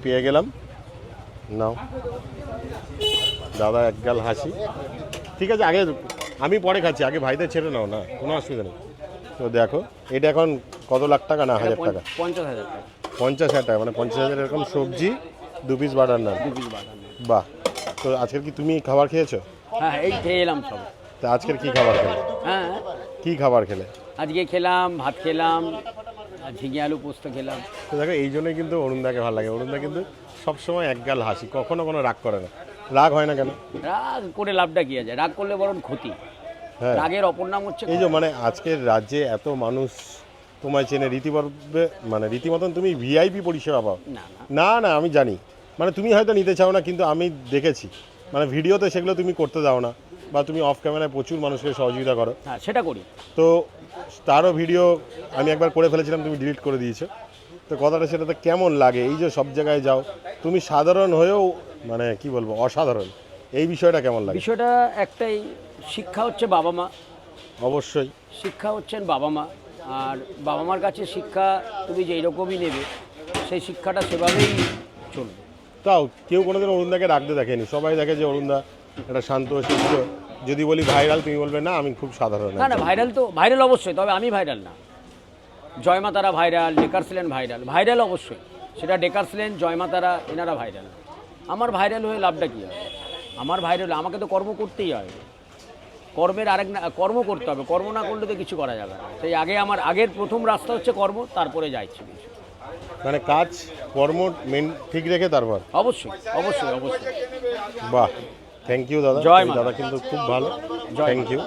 পেয়ে গেলাম, নাও দাদা, এক গাল হাসি। ঠিক আছে, আগে আমি পরে খাচ্ছি, আগে ভাইদের ছেড়ে নাও না, কোনো অসুবিধা নেই। তো দেখো এটা এখন কত লাখ টাকা না 1000 টাকা? 50,000 টাকা। 50,000 টাকা, মানে 50,000 এরকম সবজি, 2 পিস বাটার নান। 2 পিস বাদাম। বাহ। তো আজকের কি তুমি খাবার খেয়েছো? হ্যাঁ এই খেয়ে এলাম সব। তা আজকের কি খাবার খেলে? হ্যাঁ কি খাবার খেলে? আজকে খেলাম ভাত খেলাম, আর ঝিঙে আলু পোস্ত খেলাম। তো দেখো এই জন্যই কিন্তু অরুণদাকে ভালো লাগে। অরুণদা কিন্তু সবসময় এক গাল হাসি, কখনো কোনো রাগ করে না। রাগ হয় না কেন? রাগ করে লাভটা কি আছে? রাগ করলে বরং ক্ষতি। হ্যাঁ, রাগের অপর নাম হচ্ছে এই যে মানে আজকের রাজ্যে এত মানুষ তোমায় চেনে রীতিপর্বে, মানে রীতিমতন তুমি ভিআইপি পরিষেবা পাও। না না না না, আমি জানি, মানে তুমি হয়তো নিতে চাও না, কিন্তু আমি দেখেছি মানে ভিডিওতে সেগুলো তুমি করতে দাও না, বা তুমি অফ ক্যামেরায় প্রচুর মানুষকে সহযোগিতা করো। হ্যাঁ সেটা করি। তো তারও ভিডিও আমি একবার করে ফেলেছিলাম, তুমি ডিলিট করে দিয়েছো। তো কথাটা সেটাতে কেমন লাগে, এই যে সব জায়গায় যাও তুমি, সাধারণ হয়েও মানে কি বলবো অসাধারণ, এই বিষয়টা কেমন লাগে? বিষয়টা একটাই, শিক্ষা হচ্ছে বাবা মা। অবশ্যই শিক্ষা হচ্ছেন বাবা মা, আর বাবা মার কাছে শিক্ষা তুমি যেই রকমই নেবে সেই শিক্ষাটা সেভাবেই চলবে। তাও কেউ কোনোদিন অরুণদাকে রাখতে দেখেনি, সবাই দেখে যে অরুণদা একটা শান্ত শিষ্ট। যদি বলি ভাইরাল, তুমি বলবে না আমি খুব সাধারণ। না না ভাইরাল তো ভাইরাল অবশ্যই, তবে আমি ভাইরাল না। জয়মাতারা ভাইরাল, ডেকার্সলেন ভাইরাল, ভাইরাল অবশ্যই, সেটা ডেকার্সলেন জয়মাতারা এনারা ভাইরাল। আমার ভাইরাল হয়ে লাভটা কী হবে? আমার ভাইরাল, আমাকে তো কর্ম করতেই হবে। কর্মের আরেক না, কর্ম করতে হবে, কর্ম না করলে তো কিছু করা যাবে না। সেই আগে আমার আগের প্রথম রাস্তা হচ্ছে কর্ম, তারপরে যাইছে কিছু। মানে কাজ কর্ম মেন ঠিক রেখে তারপর। অবশ্যই অবশ্যই অবশ্যই। বাহ, থ্যাংক ইউ দাদা। জয় মা। দাদা কিন্তু খুব ভালো, জয় থ্যাংক মা। ইউ।